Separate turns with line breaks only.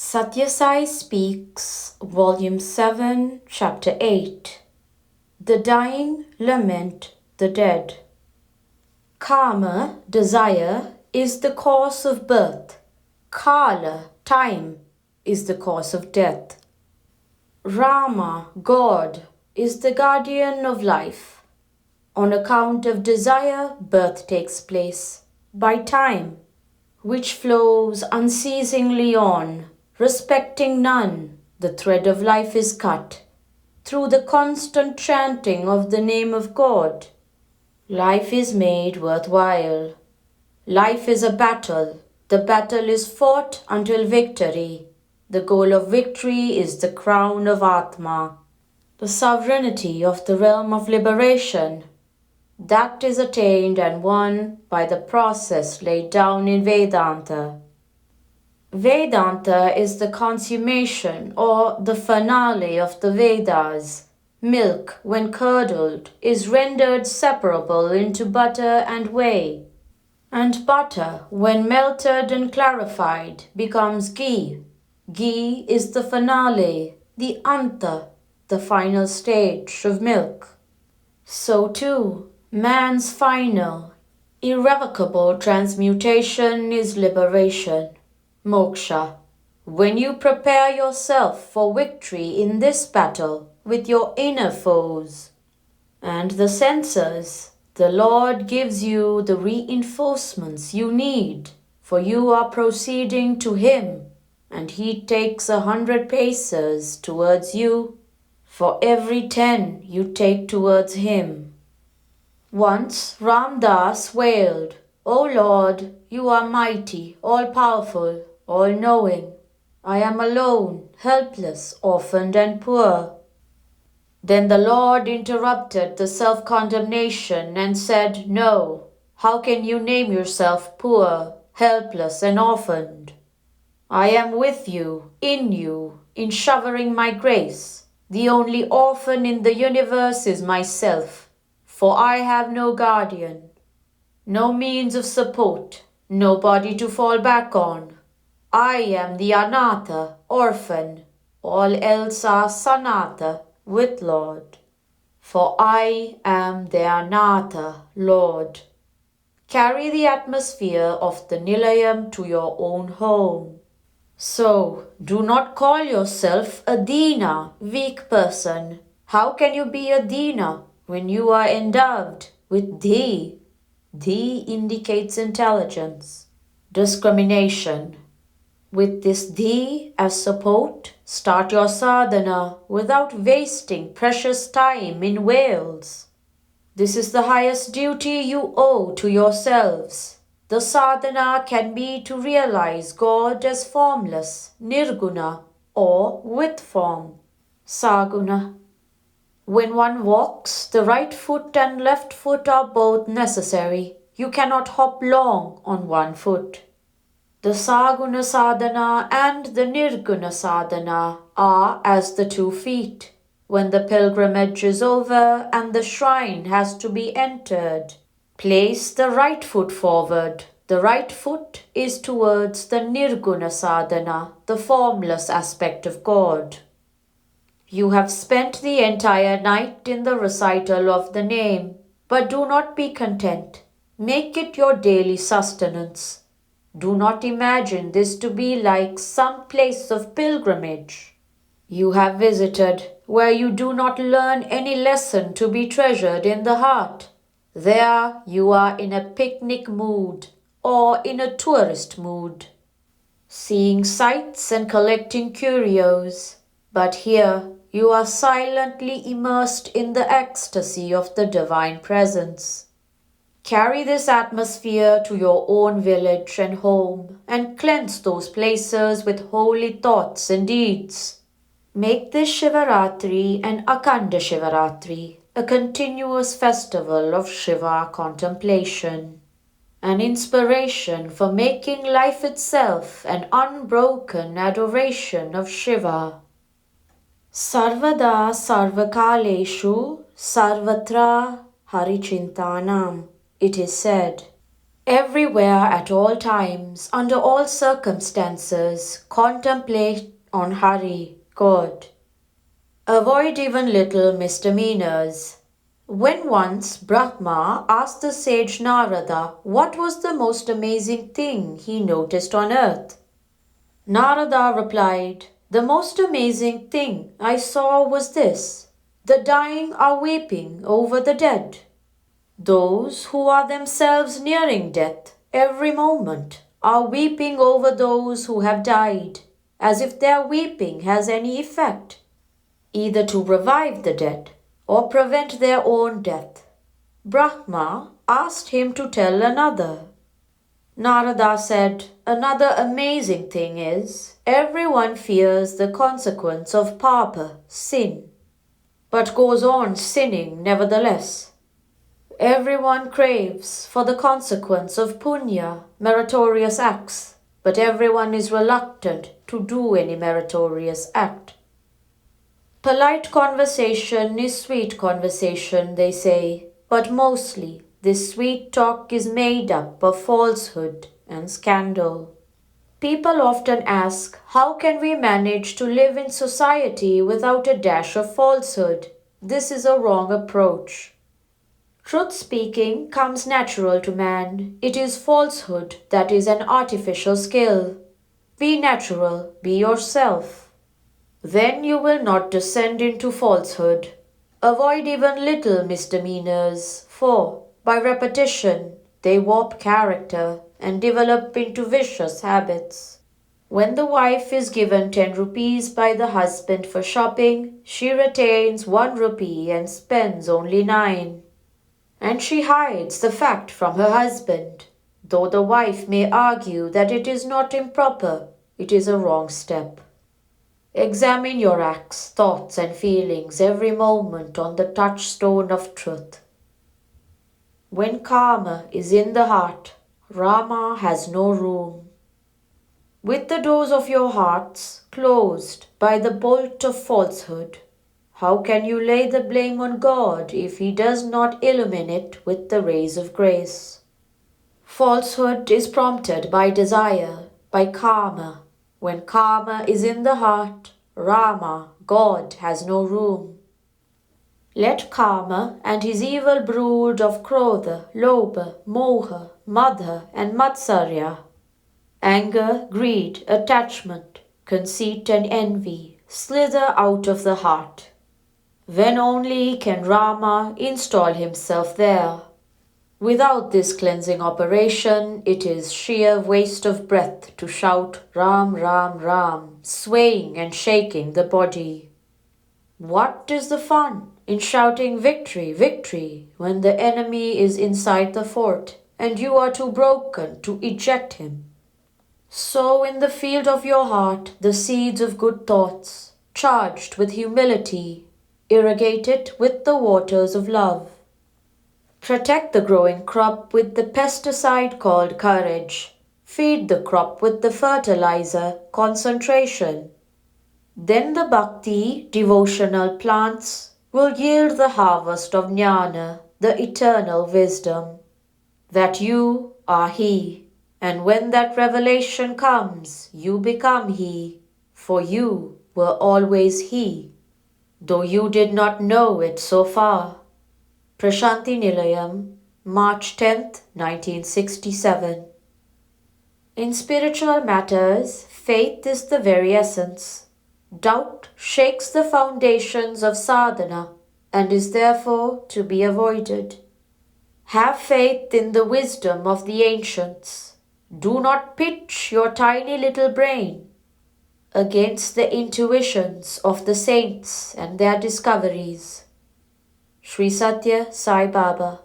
Sathya Sai Speaks, Volume 7, Chapter 8. The Dying Lament the Dead. Karma, desire, is the cause of birth. Kala, time, is the cause of death. Rama, God, is the guardian of life. On account of desire, birth takes place. By time, which flows unceasingly on, respecting none, the thread of life is cut. Through the constant chanting of the name of God, life is made worthwhile. Life is a battle. The battle is fought until victory. The goal of victory is the crown of Atma, the sovereignty of the realm of liberation. That is attained and won by the process laid down in Vedanta. Vedanta is the consummation or the finale of the Vedas. Milk, when curdled, is rendered separable into butter and whey. And butter, when melted and clarified, becomes ghee. Ghee is the finale, the anta, the final stage of milk. So too, man's final, irrevocable transmutation is liberation. Moksha. When you prepare yourself for victory in this battle with your inner foes and the senses, the Lord gives you the reinforcements you need, for you are proceeding to Him, and He takes 100 paces towards you for every 10 you take towards Him. Once Ram Das wailed, "O Lord, you are mighty, all-powerful, all-knowing. I am alone, helpless, orphaned and poor." Then the Lord interrupted the self-condemnation and said, "No, how can you name yourself poor, helpless and orphaned? I am with you, in showering my grace. The only orphan in the universe is myself, for I have no guardian, no means of support, nobody to fall back on. I am the anatha, orphan, all else are sanatha, with Lord. For I am the anatha, Lord. Carry the atmosphere of the Nilayam to your own home. So, do not call yourself a Dina, weak person. How can you be a Dina when you are endowed with Dhi? Dhi indicates intelligence, discrimination. With this Dhi as support, start your sadhana without wasting precious time in wails. This is the highest duty you owe to yourselves. The sadhana can be to realize God as formless, nirguna, or with form, saguna. When one walks, the right foot and left foot are both necessary. You cannot hop long on one foot. The saguna sadhana and the nirguna sadhana are as the 2 feet. When the pilgrimage is over and the shrine has to be entered, place the right foot forward. The right foot is towards the nirguna sadhana, the formless aspect of God. You have spent the entire night in the recital of the name, but do not be content. Make it your daily sustenance. Do not imagine this to be like some place of pilgrimage you have visited, where you do not learn any lesson to be treasured in the heart. There you are in a picnic mood or in a tourist mood, seeing sights and collecting curios. But here you are silently immersed in the ecstasy of the divine presence. Carry this atmosphere to your own village and home and cleanse those places with holy thoughts and deeds. Make this Shivaratri and Akhanda Shivaratri a continuous festival of Shiva contemplation, an inspiration for making life itself an unbroken adoration of Shiva. Sarvada Sarvakaleshu Sarvatra Harichintanam. It is said, Everywhere, at all times, under all circumstances, contemplate on Hari, God. Avoid even little misdemeanors. When once Brahma asked the sage Narada what was the most amazing thing he noticed on earth, Narada replied, "The most amazing thing I saw was this: the dying are weeping over the dead. Those who are themselves nearing death every moment are weeping over those who have died, as if their weeping has any effect, either to revive the dead or prevent their own death." Brahma asked him to tell another. Narada said, "Another amazing thing is, everyone fears the consequence of papa, sin, but goes on sinning nevertheless. Everyone craves for the consequence of punya, meritorious acts, but everyone is reluctant to do any meritorious act. Polite conversation is sweet conversation, they say, but mostly this sweet talk is made up of falsehood and scandal. People often ask, how can we manage to live in society without a dash of falsehood? This is a wrong approach. Truth speaking comes natural to man. It is falsehood that is an artificial skill. Be natural, be yourself. Then you will not descend into falsehood. Avoid even little misdemeanors, for by repetition they warp character and develop into vicious habits. When the wife is given 10 rupees by the husband for shopping, she retains 1 rupee and spends only 9. And she hides the fact from her husband, though the wife may argue that it is not improper, it is a wrong step. Examine your acts, thoughts, and feelings every moment on the touchstone of truth. When karma is in the heart, Rama has no room. With the doors of your hearts closed by the bolt of falsehood, how can you lay the blame on God if He does not illumine it with the rays of grace? Falsehood is prompted by desire, by karma. When karma is in the heart, Rama, God, has no room. Let karma and his evil brood of krodha, lobha, moha, madha, and matsarya, anger, greed, attachment, conceit, and envy, slither out of the heart. Then only can Rama install himself there. Without this cleansing operation, it is sheer waste of breath to shout Ram, Ram, Ram, swaying and shaking the body. What is the fun in shouting victory, victory, when the enemy is inside the fort and you are too broken to eject him? Sow in the field of your heart the seeds of good thoughts, charged with humility, irrigate it with the waters of love. Protect the growing crop with the pesticide called courage. Feed the crop with the fertilizer, concentration. Then the bhakti, devotional plants, will yield the harvest of jnana, the eternal wisdom. That you are He, and when that revelation comes, you become He, for you were always He, though you did not know it so far. Prashanti Nilayam, March 10th, 1967. In spiritual matters, faith is the very essence. Doubt shakes the foundations of sadhana and is therefore to be avoided. Have faith in the wisdom of the ancients. Do not pitch your tiny little brain against the intuitions of the saints and their discoveries. Sri Sathya Sai Baba.